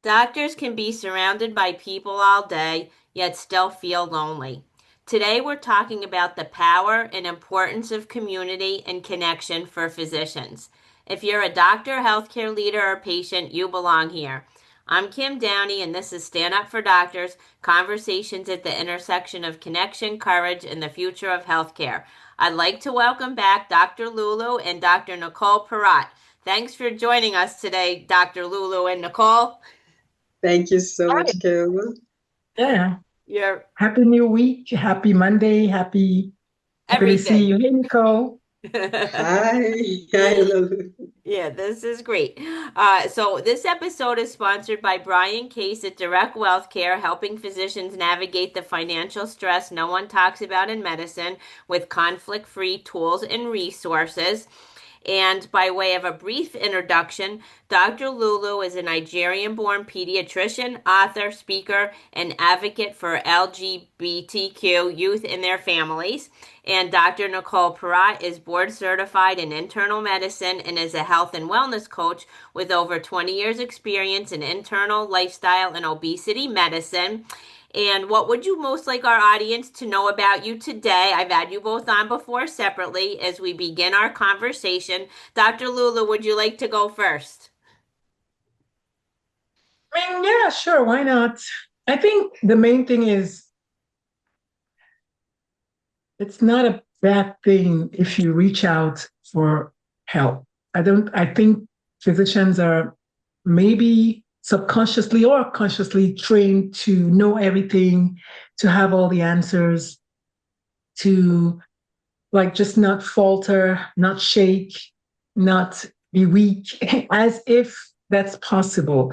Doctors can be surrounded by people all day, yet still feel lonely. Today, we're talking about the power and importance of community and connection for physicians. If you're a doctor, healthcare leader, or patient, you belong here. I'm Kim Downey, and this is Stand Up for Doctors Conversations at the Intersection of Connection, Courage, and the Future of Healthcare. I'd like to welcome back Dr. Lulu and Dr. Nicole Perrotte. Thanks for joining us today, Dr. Lulu and Nicole. Thank you so Hi. much, Kim. Yeah. You're Happy New Week. Happy Monday. Happy to see everything. you. Hey, Nicole. Hi. Hi, Lulu. Yeah, this is great. So this episode is sponsored by Brian Case at Direct Wealth Care, helping physicians navigate the financial stress no one talks about in medicine with conflict-free tools and resources. And by way of a brief introduction, Dr. Lulu is a Nigerian-born pediatrician, author, speaker, and advocate for LGBTQ youth and their families. And Dr. Nicole Perrotte is board certified in internal medicine and is a health and wellness coach with over 20 years experience in internal, lifestyle, and obesity medicine. And what would you most like our audience to know about you today? I've had you both on before separately as we begin our conversation. Dr. Lulu, would you like to go first? Yeah, sure. Why not? I think the main thing is it's not a bad thing if you reach out for help. I think physicians are maybe subconsciously or consciously trained to know everything, to have all the answers, to like just not falter, not shake, not be weak, as if that's possible.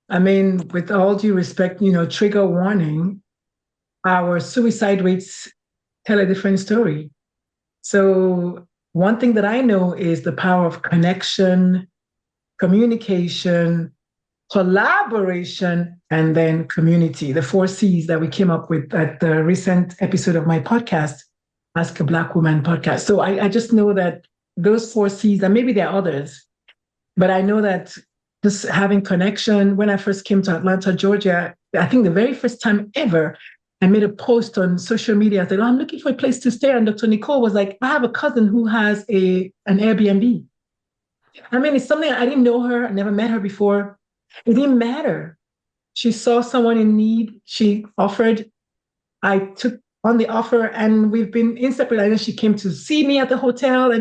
I mean, with all due respect, trigger warning, our suicide rates tell a different story. So, one thing that I know is the power of connection, communication, collaboration, and then community, the 4 C's that we came up with at the recent episode of my podcast, Ask a Black Woman podcast. So I just know that those 4 C's, and maybe there are others, but I know that just having connection, when I first came to Atlanta, Georgia, I think the very first time ever, I made a post on social media. I said, "Oh, I'm looking for a place to stay." And Dr. Nicole was like, "I have a cousin who has an Airbnb." I mean, it's something I didn't know her, I never met her before. It didn't matter. She saw someone in need. She offered. I took on the offer, and we've been inseparable. I know she came to see me at the hotel,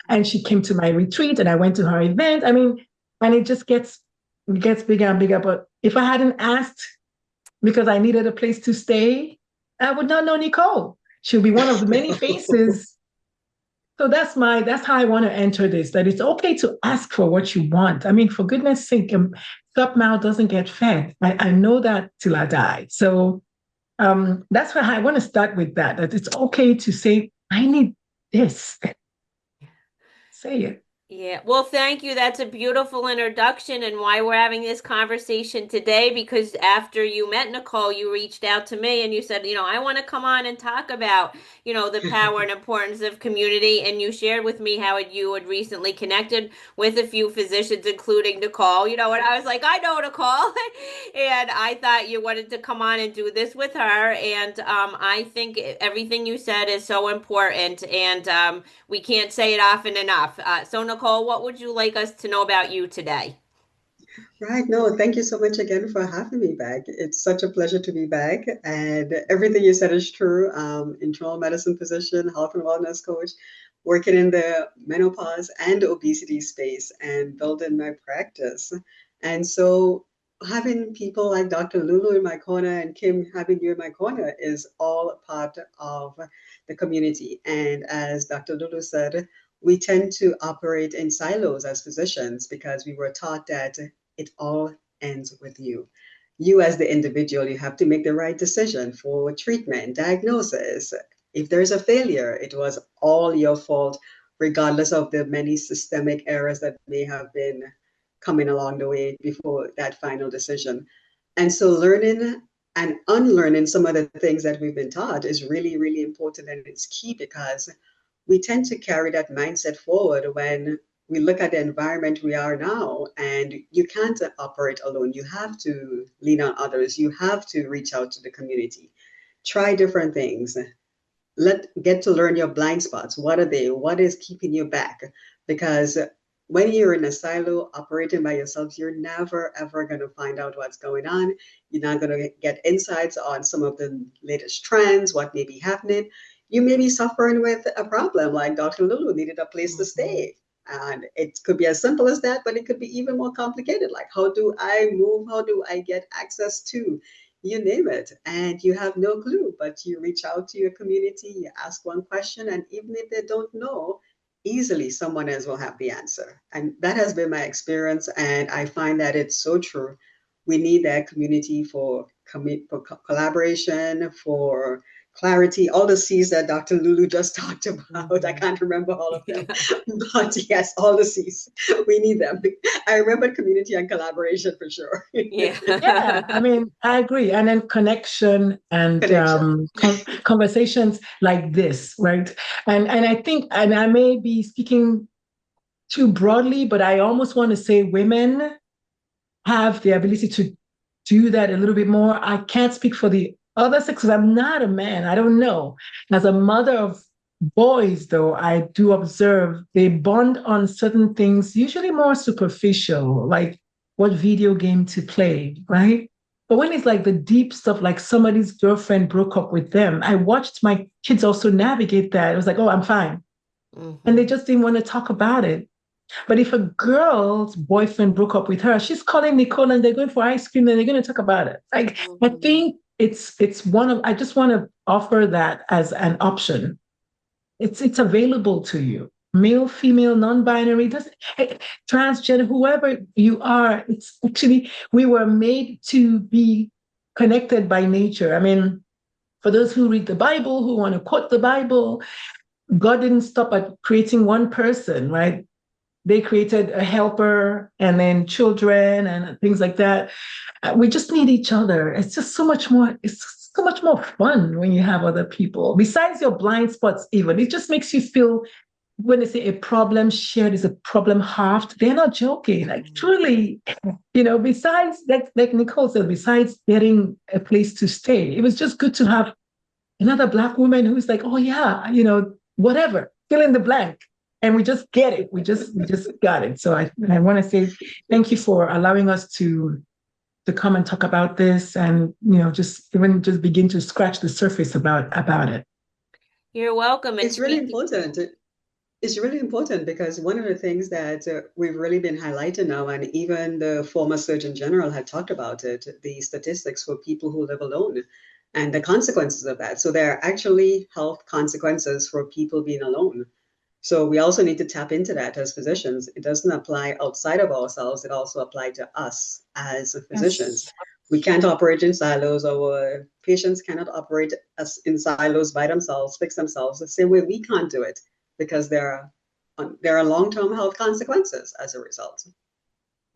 and she came to my retreat, and I went to her event. I mean, and it just gets bigger and bigger. But if I hadn't asked because I needed a place to stay, I would not know Nicole. She'll be one of the many faces. So that's how I want to enter this, that it's okay to ask for what you want. I mean, for goodness sake, stop mouth doesn't get fed. I know that till I die. So that's why I want to start with that it's okay to say, I need this. Say it. Yeah, well, thank you. That's a beautiful introduction and why we're having this conversation today. Because after you met Nicole, you reached out to me and you said, I want to come on and talk about, the power and importance of community. And you shared with me how you had recently connected with a few physicians, including Nicole, and I was like, I know Nicole. And I thought you wanted to come on and do this with her. And I think everything you said is so important. And we can't say it often enough. So, Nicole, what would you like us to know about you today? Right. No, thank you so much again for having me back. It's such a pleasure to be back. And everything you said is true. Internal medicine physician, health and wellness coach, working in the menopause and obesity space and building my practice. And so having people like Dr. Lulu in my corner and Kim having you in my corner is all part of the community. And as Dr. Lulu said, we tend to operate in silos as physicians because we were taught that it all ends with you. You, as the individual, you have to make the right decision for treatment, diagnosis. If there's a failure, it was all your fault, regardless of the many systemic errors that may have been coming along the way before that final decision. And so, learning and unlearning some of the things that we've been taught is really, really important. And it's key because we tend to carry that mindset forward when we look at the environment we are now, and you can't operate alone. You have to lean on others. You have to reach out to the community. Try different things. Get to learn your blind spots. What are they? What is keeping you back? Because when you're in a silo operating by yourself, you're never ever going to find out what's going on. You're not going to get insights on some of the latest trends, what may be happening. You may be suffering with a problem like Dr. Lulu needed a place to stay. And it could be as simple as that, but it could be even more complicated. Like, how do I move? How do I get access to? You name it, and you have no clue, but you reach out to your community, you ask one question, and even if they don't know, easily someone else will have the answer. And that has been my experience, and I find that it's so true. We need that community for collaboration, for clarity, all the C's that Dr. Lulu just talked about. I can't remember all of them, but yes, all the C's. We need them. I remember community and collaboration for sure. Yeah. Yeah, I mean, I agree. And then connection and Connection. conversations like this, right? And I think, and I may be speaking too broadly, but I almost want to say women have the ability to do that a little bit more. I can't speak for the other sex because I'm not a man. I don't know. As a mother of boys, though, I do observe they bond on certain things, usually more superficial, like what video game to play, right? But when it's like the deep stuff, like somebody's girlfriend broke up with them, I watched my kids also navigate that. It was like, oh, I'm fine. And they just didn't want to talk about it. But if a girl's boyfriend broke up with her, she's calling Nicole and they're going for ice cream and they're going to talk about it. Like, I think it's one of, I just want to offer that as an option. It's available to you. Male, female, non-binary, transgender, whoever you are, it's actually, we were made to be connected by nature. I mean, for those who read the Bible, who want to quote the Bible, God didn't stop at creating one person, right? They created a helper and then children and things like that. We just need each other. It's just so much more, it's so much more fun when you have other people. Besides your blind spots, even, it just makes you feel when they say a problem shared is a problem halved, they're not joking. Like truly, besides that, like Nicole said, besides getting a place to stay, it was just good to have another Black woman who's like, oh yeah, whatever, fill in the blank. And we just get it. We just got it. So I want to say thank you for allowing us to come and talk about this and, just begin to scratch the surface about it. You're welcome. It's really important. It's really important because one of the things that we've really been highlighting now, and even the former Surgeon General had talked about it, the statistics for people who live alone and the consequences of that. So there are actually health consequences for people being alone. So we also need to tap into that as physicians. It doesn't apply outside of ourselves. It also applies to us as physicians. Yes. We can't operate in silos. Our patients cannot operate in silos by themselves, fix themselves the same way we can't do it because there are long-term health consequences as a result.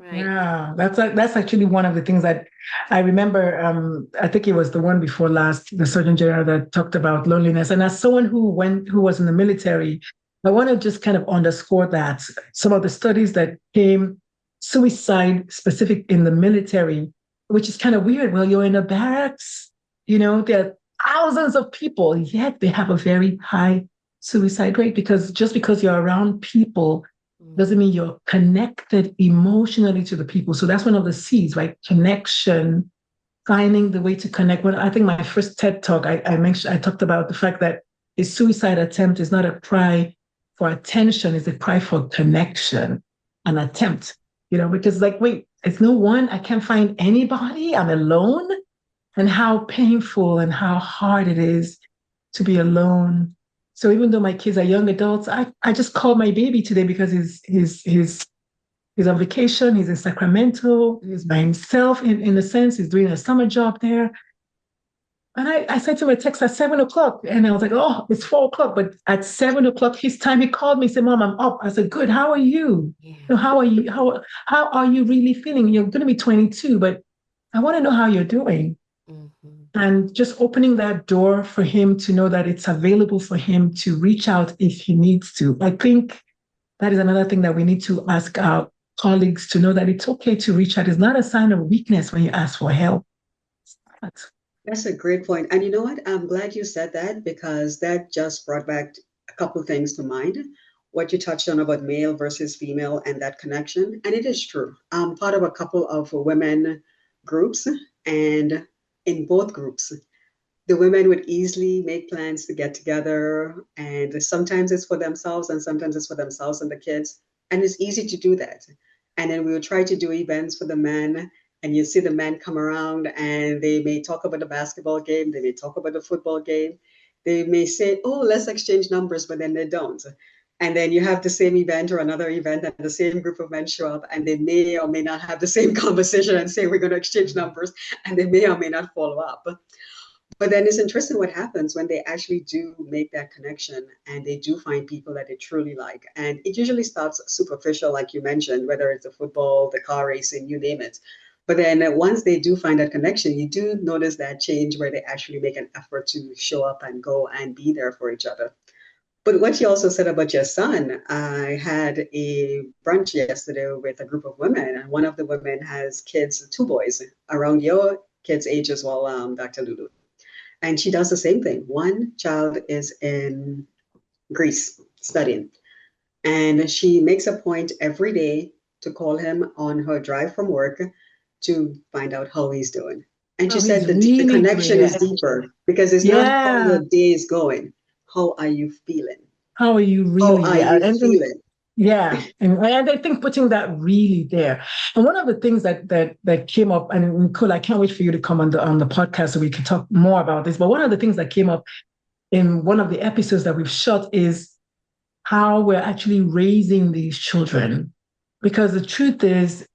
Right. Yeah, that's actually one of the things that I remember. I think it was the one before last, the Surgeon General that talked about loneliness. And as someone who was in the military, I want to just kind of underscore that some of the studies that came, suicide specific in the military, which is kind of weird. Well, you're in a barracks, there are thousands of people, yet they have a very high suicide rate because you're around people doesn't mean you're connected emotionally to the people. So that's one of the C's, right? Connection, finding the way to connect. When I think my first TED talk, I talked about the fact that a suicide attempt is not a cry for attention, is a cry for connection, an attempt, because wait, it's no one, I can't find anybody, I'm alone. And how painful and how hard it is to be alone. So even though my kids are young adults, I just called my baby today because he's on vacation, he's in Sacramento, he's by himself in a sense, he's doing a summer job there. And I sent him a text at 7:00 and I was like, oh, it's 4:00. But at 7:00 his time, he called me, he said, Mom, I'm up. I said, good, how are you? Yeah. How are you? How are you really feeling? You're going to be 22, but I want to know how you're doing. Mm-hmm. And just opening that door for him to know that it's available for him to reach out if he needs to. I think that is another thing that we need to ask our colleagues to know that it's okay to reach out. It's not a sign of weakness when you ask for help. That's a great point. And you know what? I'm glad you said that because that just brought back a couple of things to mind. What you touched on about male versus female and that connection. And it is true. I'm part of a couple of women groups, and in both groups, the women would easily make plans to get together. And sometimes it's for themselves, and sometimes it's for themselves and the kids. And it's easy to do that. And then we would try to do events for the men, and you see the men come around and they may talk about the basketball game, they may talk about the football game, they may say, oh, let's exchange numbers, but then they don't. And then you have the same event or another event, and the same group of men show up, and they may or may not have the same conversation and say, we're going to exchange numbers, and they may or may not follow up. But then it's interesting what happens when they actually do make that connection and they do find people that they truly like. And it usually starts superficial, like you mentioned, whether it's the football, the car racing, you name it. But then once they do find that connection, you do notice that change where they actually make an effort to show up and go and be there for each other. But what you also said about your son, I had a brunch yesterday with a group of women, and one of the women has kids, two boys around your kids' age as well, Dr. Lulu. And she does the same thing. One child is in Greece studying, and she makes a point every day to call him on her drive from work to find out how he's doing. And she Oh, said he's that the really connection is great. deeper because it's not how Yeah. your day is going. How are you feeling? How are you How really? are Yeah. you And then feeling? yeah, and I think putting that really there. And one of the things that came up, and Nicole, I can't wait for you to come on the podcast so we can talk more about this. But one of the things that came up in one of the episodes that we've shot is how we're actually raising these children. Because the truth is,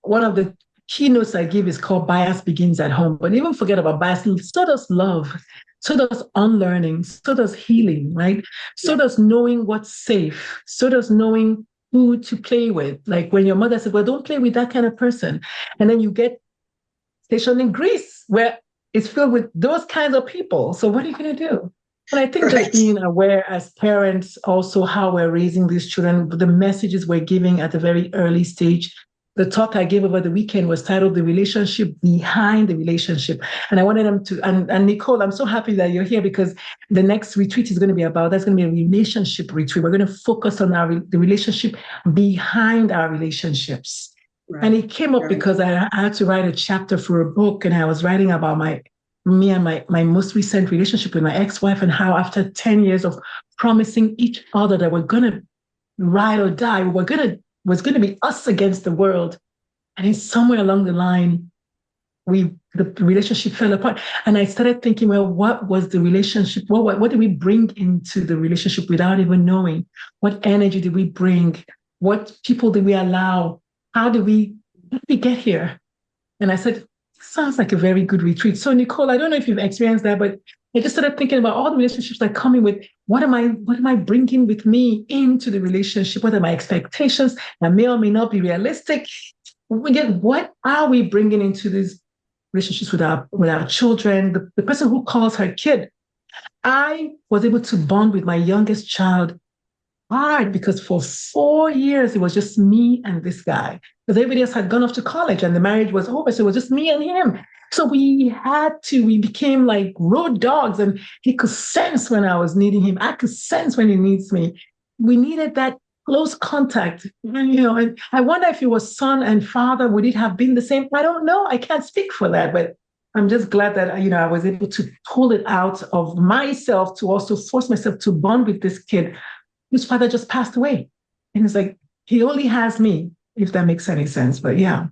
one of the keynotes I give is called Bias Begins at Home. But even forget about bias, so does love, so does unlearning, so does healing, right? So Yeah. does knowing what's safe, so does knowing who to play with. Like when your mother said, well, don't play with that kind of person. And then you get stationed in Greece where it's filled with those kinds of people. So what are you going to do? And I think just Right. being aware as parents, also how we're raising these children, the messages we're giving at a very early stage. The talk I gave over the weekend was titled The Relationship Behind the Relationship. And I wanted them to, and Nicole, I'm so happy that you're here because the next retreat is going to be about, that's going to be a relationship retreat. We're going to focus on the relationship behind our relationships. And Right. it came up Right. because I had to write a chapter for a book, and I was writing about me and my most recent relationship with my ex-wife, and how after 10 years of promising each other that we're gonna ride or die, was gonna be us against the world. And then somewhere along the line, the relationship fell apart. And I started thinking, well, what was the relationship? What did we bring into the relationship without even knowing? What energy did we bring? What people did we allow? How did we get here? And I said, sounds like a very good retreat. So Nicole, I don't know if you've experienced that, but I just started thinking about all the relationships that come in with what am I bringing with me into the relationship? What are my expectations that may or may not be realistic? Again, what are we bringing into these relationships with our children? The person who calls her kid. I was able to bond with my youngest child hard because for 4 years it was just me and this guy. Because everybody else had gone off to college and the marriage was over. So it was just me and him. So we became like road dogs, and he could sense when I was needing him. I could sense when he needs me. We needed that close contact. And I wonder if it was son and father, would it have been the same? I don't know. I can't speak for that, but I'm just glad that I was able to pull it out of myself to also force myself to bond with this kid whose father just passed away. And it's like, he only has me, if that makes any sense. But yeah.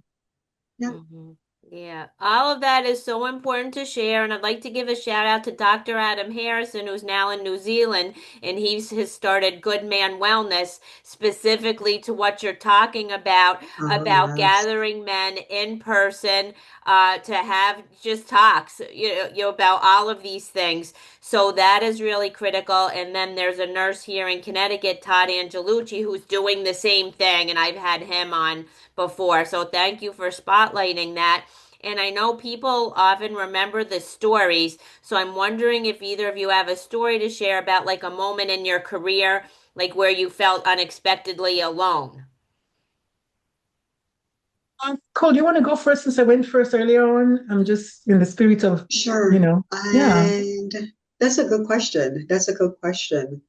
Yeah. hmm Yeah, all of that is so important to share. And I'd like to give a shout out to Dr. Adam Harrison, who's now in New Zealand, and has started Good Man Wellness specifically to what you're talking Oh, about yes. gathering men in person to have just talks, about all of these things. So that is really critical. And then there's a nurse here in Connecticut, Todd Angelucci, who's doing the same thing, and I've had him on before. So thank you for spotlighting that. And I know people often remember the stories. So I'm wondering if either of you have a story to share about like a moment in your career like where you felt unexpectedly alone? Cole, do you want to go first since I went first earlier on? I'm just in the spirit of, Sure. yeah. And that's a good question. That's a good question.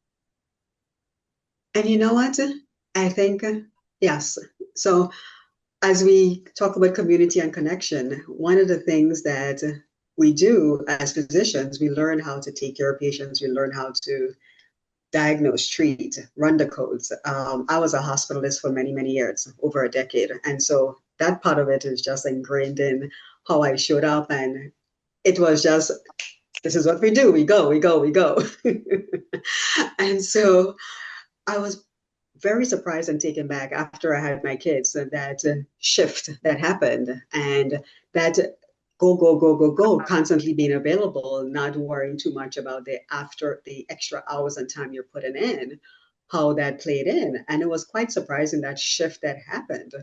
And you know what? I think, yes. So as we talk about community and connection, one of the things that we do as physicians, we learn how to take care of patients, we learn how to diagnose, treat, run the codes. I was a hospitalist for many, many years, over a decade. And so that part of it is just ingrained in how I showed up. And it was just, this is what we do. We go, we go, we go. And so I was very surprised and taken back after I had my kids that shift that happened and that go, go, go, go, go, constantly being available, not worrying too much about the extra hours and time you're putting in, how that played in. And it was quite surprising that shift that happened.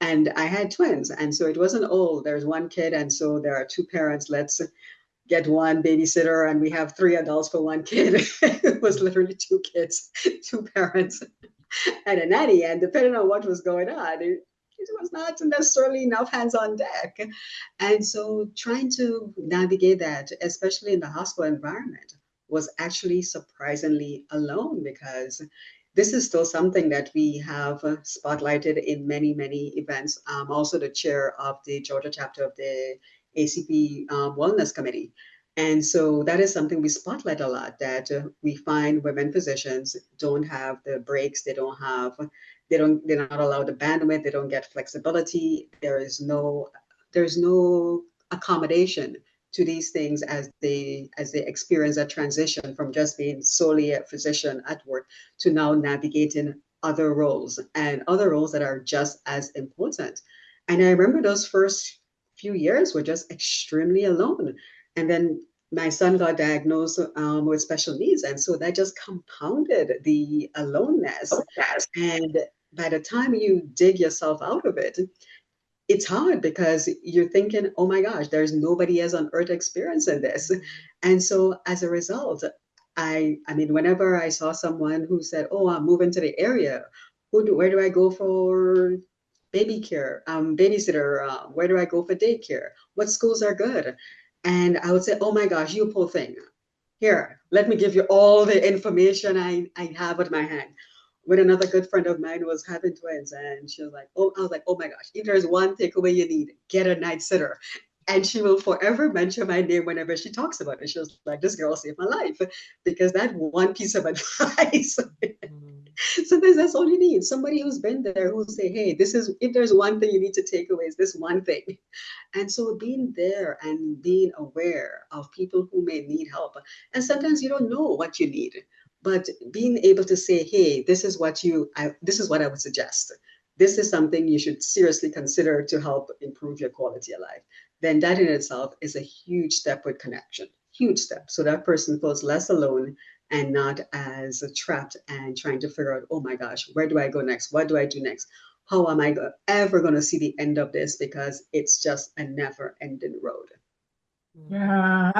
And I had twins. And so it wasn't, oh, there's one kid. And so there are two parents. Let's get one babysitter and we have three adults for one kid. It was literally two kids, two parents, and a nanny. And depending on what was going on, it was not necessarily enough hands on deck. And so trying to navigate that, especially in the hospital environment, was actually surprisingly alone because this is still something that we have spotlighted in many, many events. I'm also the chair of the Georgia chapter of the ACP Wellness Committee. And so that is something we spotlight a lot, that we find women physicians don't have the breaks, they're not allowed the bandwidth, they don't get flexibility. There's no accommodation to these things as they experience that transition from just being solely a physician at work to now navigating other roles and other roles that are just as important. And I remember those first few years were just extremely alone. And then my son got diagnosed with special needs. And so that just compounded the aloneness. And by the time you dig yourself out of it, it's hard because you're thinking, oh my gosh, there's nobody else on earth experiencing this. And so as a result, I mean, whenever I saw someone who said, oh, I'm moving to the area, where do I go for baby care, babysitter? Where do I go for daycare? What schools are good? And I would say, oh my gosh, you poor thing. Here, let me give you all the information I have at my hand. When another good friend of mine was having twins, and she was like, oh, I was like, oh my gosh, if there's one takeaway you need, get a night sitter. And she will forever mention my name whenever she talks about it. She was like, this girl saved my life because that one piece of advice. Sometimes that's all you need. Somebody who's been there who'll say, hey, this is, if there's one thing you need to take away, is this one thing. And so being there and being aware of people who may need help. And sometimes you don't know what you need, but being able to say, hey, this is what I would suggest. This is something you should seriously consider to help improve your quality of life. Then that in itself is a huge step with connection, huge step. So that person feels less alone and not as trapped and trying to figure out, oh my gosh, where do I go next? What do I do next? How am I ever going to see the end of this? Because it's just a never ending road. Yeah,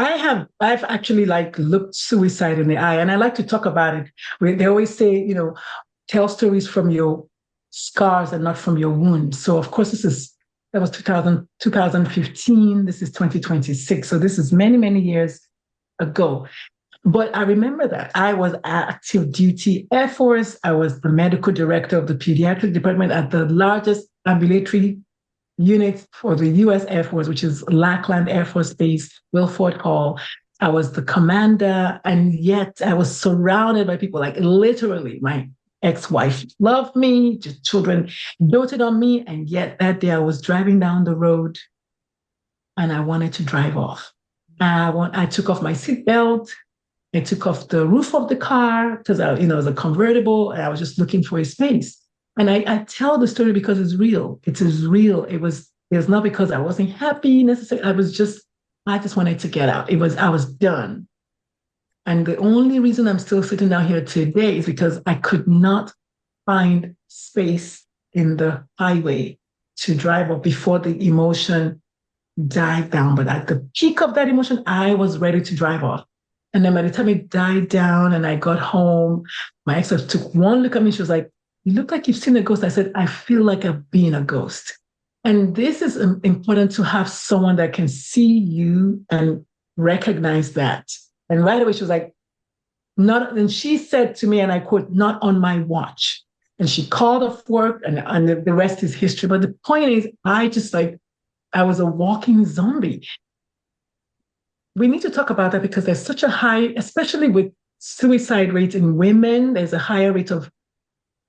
I've actually like looked suicide in the eye, and I like to talk about it. They always say, tell stories from your scars and not from your wounds. So of course, that was 2015. This is 2026. So this is many, many years ago. But I remember that I was active duty Air Force. I was the medical director of the pediatric department at the largest ambulatory unit for the US Air Force, which is Lackland Air Force Base, Wilford Hall. I was the commander, and yet I was surrounded by people, like literally my ex-wife loved me, just children doted on me, and yet that day I was driving down the road and I wanted to drive off. I took off my seatbelt. I took off the roof of the car because it was a convertible, and I was just looking for a space. And I tell the story because it's real. It is real. It's not because I wasn't happy necessarily. I just wanted to get out. I was done. And the only reason I'm still sitting down here today is because I could not find space in the highway to drive up before the emotion died down. But at the peak of that emotion, I was ready to drive off. And then by the time it died down and I got home, my ex took one look at me. She was like, "You look like you've seen a ghost." I said, "I feel like I've been a ghost." And this is important to have someone that can see you and recognize that. And right away, she was like, "Not," and she said to me, and I quote, "Not on my watch." And she called off work, and the rest is history. But the point is, I was a walking zombie. We need to talk about that because there's such a high, especially with suicide rates in women, there's a higher rate of,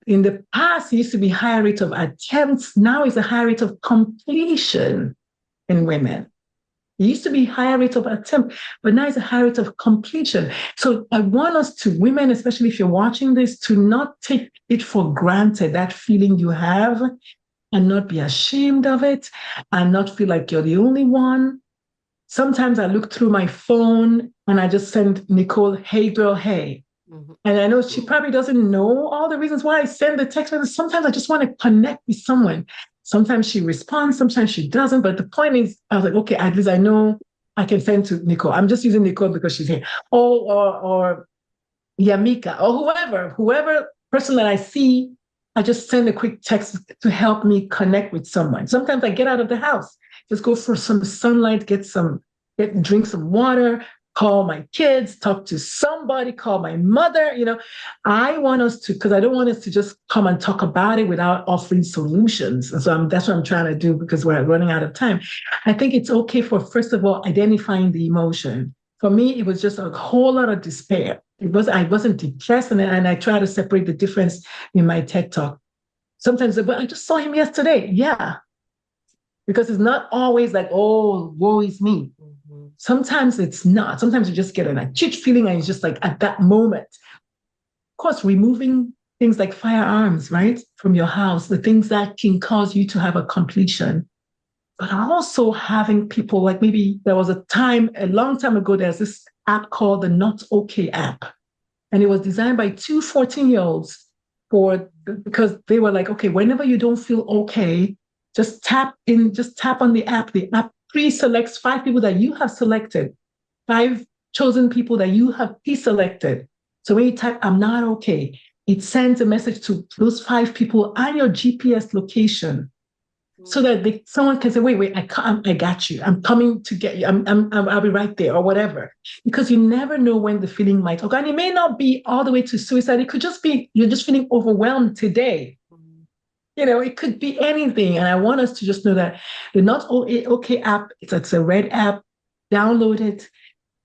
in the past, it used to be higher rate of attempts. Now it's a higher rate of completion in women. It used to be higher rate of attempt, but now it's a higher rate of completion. So I want us to, women, especially if you're watching this, to not take it for granted, that feeling you have, and not be ashamed of it, and not feel like you're the only one. Sometimes I look through my phone and I just send Nicole, "Hey girl, hey." Mm-hmm. And I know she probably doesn't know all the reasons why I send the text message. Sometimes I just want to connect with someone. Sometimes she responds, sometimes she doesn't. But the point is, I was like, okay, at least I know I can send to Nicole. I'm just using Nicole because she's here. Or Yamika, or whoever person that I see, I just send a quick text to help me connect with someone. Sometimes I get out of the house, just go for some sunlight, drink some water, call my kids, talk to somebody, call my mother. I want us to, because I don't want us to just come and talk about it without offering solutions. And so that's what I'm trying to do, because we're running out of time. I think it's okay for, first of all, identifying the emotion. For me, it was just a whole lot of despair. I wasn't depressed, and I try to separate the difference in my TED talk. Sometimes, but I just saw him yesterday. Yeah. Because it's not always like, "Oh, woe is me." Mm-hmm. Sometimes it's not. Sometimes you just get an acute feeling and it's just like at that moment. Of course, removing things like firearms, right, from your house, the things that can cause you to have a completion. But also having people, like, maybe there was a long time ago, there's this app called the Not Okay app. And it was designed by two 14-year-olds because they were like, okay, whenever you don't feel okay, just tap on the app. The app pre-selects 5 people that you have selected, 5 chosen people that you have pre-selected. So when you type, "I'm not okay," it sends a message to those 5 people and your GPS location, so that someone can say, "Wait, I got you. I'm coming to get you. I'll be right there," or whatever. Because you never know when the feeling might occur. And it may not be all the way to suicide. It could just be you're just feeling overwhelmed today. It could be anything. And I want us to just know that the Not Okay app, it's a red app. Download it.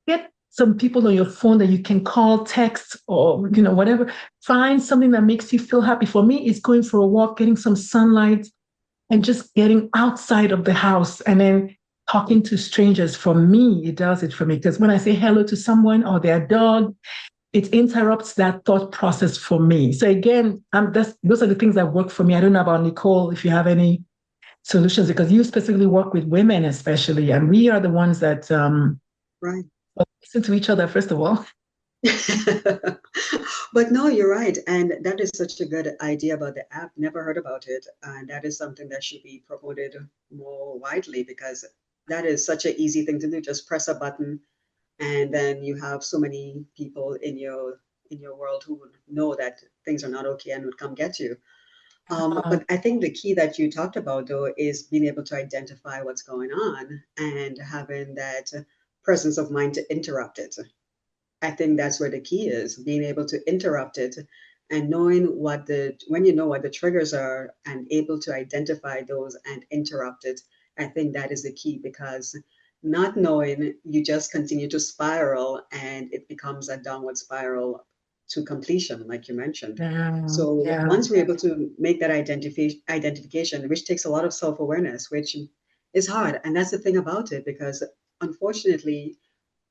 Get some people on your phone that you can call, text, or whatever. Find something that makes you feel happy. For me, it's going for a walk, getting some sunlight, and just getting outside of the house, and then talking to strangers. For me, it does it for me, because when I say hello to someone or their dog, it interrupts that thought process for me. So again, those are the things that work for me. I don't know about Nicole, if you have any solutions, because you specifically work with women especially, and we are the ones that right. listen to each other, first of all. But no, you're right. And that is such a good idea about the app. Never heard about it. And that is something that should be promoted more widely, because that is such an easy thing to do. Just press a button, and then you have so many people in your world who would know that things are not okay and would come get you. But I think the key that you talked about, though, is being able to identify what's going on and having that presence of mind to interrupt it. I think that's where the key is, being able to interrupt it and knowing when you know what the triggers are and able to identify those and interrupt it. I think that is the key, because not knowing, you just continue to spiral and it becomes a downward spiral to completion, like you mentioned. So once we're able to make that identification, which takes a lot of self-awareness, which is hard. And that's the thing about it, because unfortunately,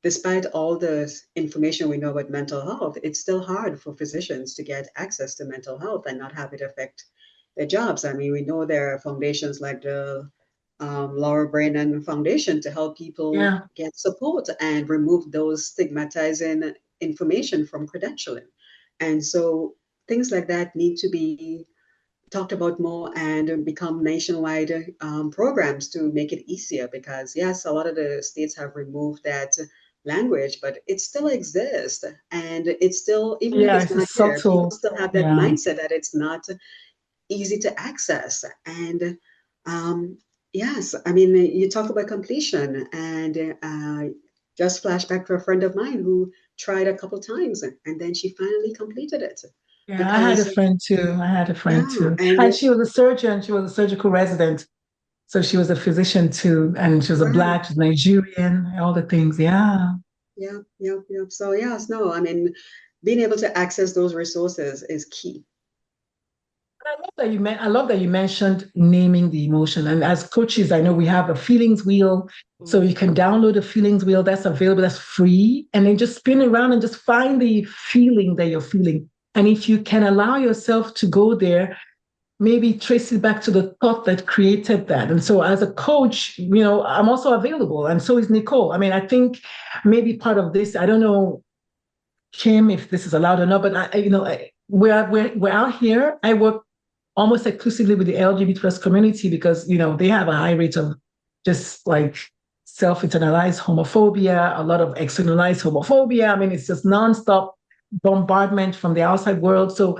despite all the information we know about mental health, it's still hard for physicians to get access to mental health and not have it affect their jobs. I mean, we know there are foundations like the Laura Brennan Foundation to help people get support and remove those stigmatizing information from credentialing. And so things like that need to be talked about more and become nationwide programs to make it easier, because yes, a lot of the states have removed that language, but it still exists. And it's still, even if Yeah, it's it's a not there, people subtle, still have that yeah. mindset that it's not easy to access. And um, yes, I mean, you talk about completion, and just flashback to a friend of mine who tried a couple times, and then she finally completed it Yeah, I had a because, friend too. I had a friend yeah, too. and And she was a surgeon. She was a surgical resident. So she was a physician too. And she was a right. black, she's Nigerian, all the things. Yeah. Yeah, yeah, yeah. So yes, no, I mean, being able to access those resources is key. I love that you mentioned naming the emotion. And as coaches, I know we have a feelings wheel. So you can download a feelings wheel that's available, that's free, and then just spin around and just find the feeling that you're feeling. And if you can allow yourself to go there, maybe trace it back to the thought that created that. And so as a coach, I'm also available. And so is Nicole. I mean, I think maybe part of this, I don't know, Kim, if this is allowed or not, but we're out here. I work almost exclusively with the LGBT plus community because they have a high rate of just like self-internalized homophobia, a lot of externalized homophobia. I mean, it's just nonstop bombardment from the outside world. So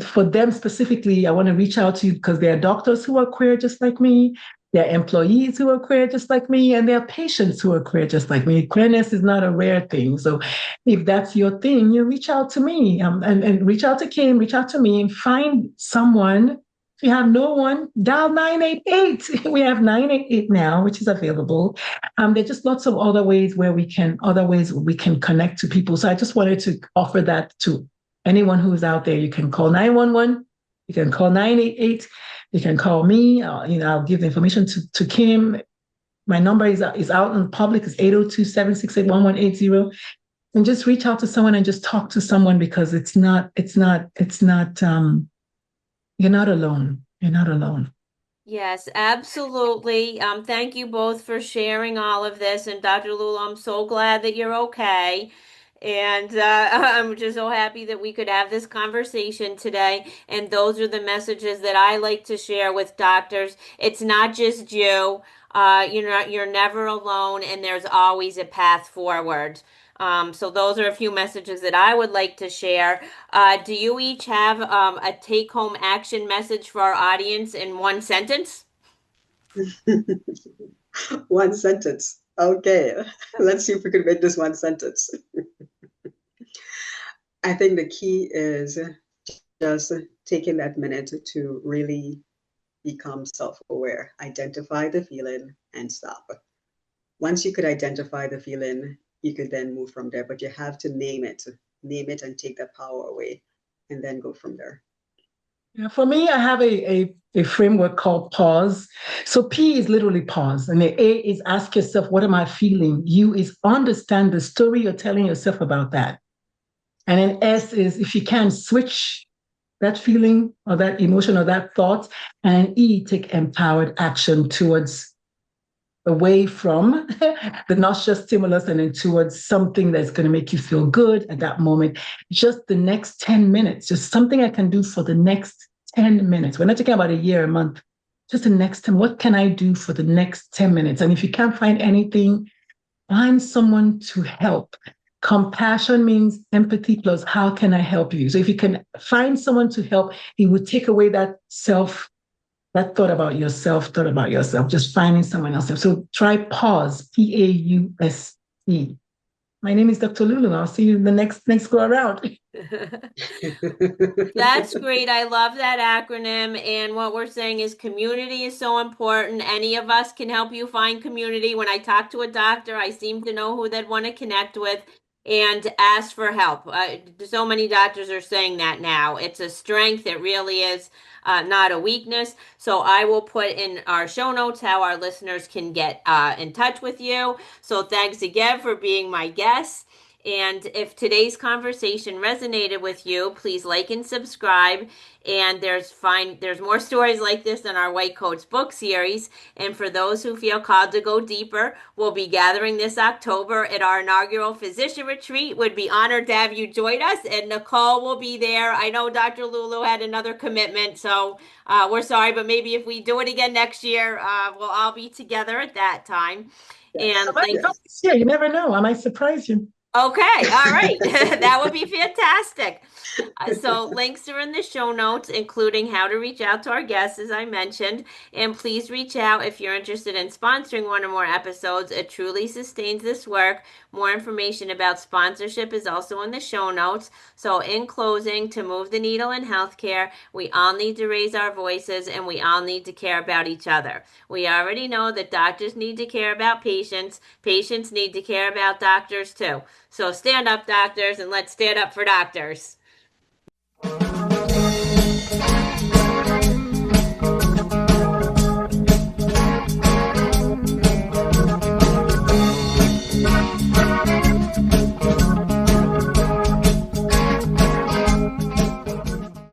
for them specifically, I want to reach out to you because there are doctors who are queer just like me. There are employees who are queer just like me, and there are patients who are queer just like me. Queerness is not a rare thing. So if that's your thing, you reach out to me and reach out to Kim, reach out to me, and find someone. If you have no one, dial 988. We have 988 now, which is available. There's just lots of other ways we can connect to people. So I just wanted to offer that to anyone who's out there. You can call 911, you can call 988, you can call me. I'll give the information to Kim. My number is out in public. It's 802-768-1180. And just reach out to someone and just talk to someone because you're not alone. You're not alone. Yes, absolutely. Thank you both for sharing all of this. And Dr. Lulu, I'm so glad that you're okay. And I'm just so happy that we could have this conversation today. And those are the messages that I like to share with doctors. It's not just you. You're never alone, and there's always a path forward. So those are a few messages that I would like to share. Do you each have a take-home action message for our audience in one sentence? One sentence. Okay, let's see if we can make this one sentence. I think the key is just taking that minute to really become self-aware, identify the feeling and stop. Once you could identify the feeling, you could then move from there, but you have to name it and take that power away and then go from there. Yeah, for me, I have a framework called pause. So P is literally pause, and the A is ask yourself, what am I feeling? U is understand the story you're telling yourself about that. And then S is if you can switch that feeling or that emotion or that thought, and E, take empowered action towards away from the nauseous stimulus and then towards something that's going to make you feel good at that moment. Just the next 10 minutes, just something I can do for the next 10 minutes. We're not talking about a year, a month, just the next 10. What can I do for the next 10 minutes? And if you can't find anything, find someone to help. Compassion means empathy plus how can I help you? So if you can find someone to help, it would take away that thought about yourself, just finding someone else. So try pause, Pause. My name is Dr. Lulu. I'll see you in the next go around. That's great. I love that acronym. And what we're saying is community is so important. Any of us can help you find community. When I talk to a doctor, I seem to know who they'd want to connect with and ask for help. So many doctors are saying that now. It's a strength. It really is not a weakness. So I will put in our show notes how our listeners can get in touch with you. So thanks again for being my guest. And if today's conversation resonated with you, please like and subscribe. And there's more stories like this in our White Coats book series. And for those who feel called to go deeper, we'll be gathering this October at our inaugural physician retreat. Would be honored to have you join us. And Nicole will be there. I know Dr. Lulu had another commitment, so we're sorry, but maybe if we do it again next year, we'll all be together at that time. Yes, I And might come links. this year. You never know. I might surprise you. Okay, all right. That would be fantastic. So links are in the show notes, including how to reach out to our guests, as I mentioned. And please reach out if you're interested in sponsoring one or more episodes. It truly sustains this work. More information about sponsorship is also in the show notes. So in closing, to move the needle in healthcare, we all need to raise our voices and we all need to care about each other. We already know that doctors need to care about patients. Patients need to care about doctors too. So stand up, doctors, and let's stand up for doctors.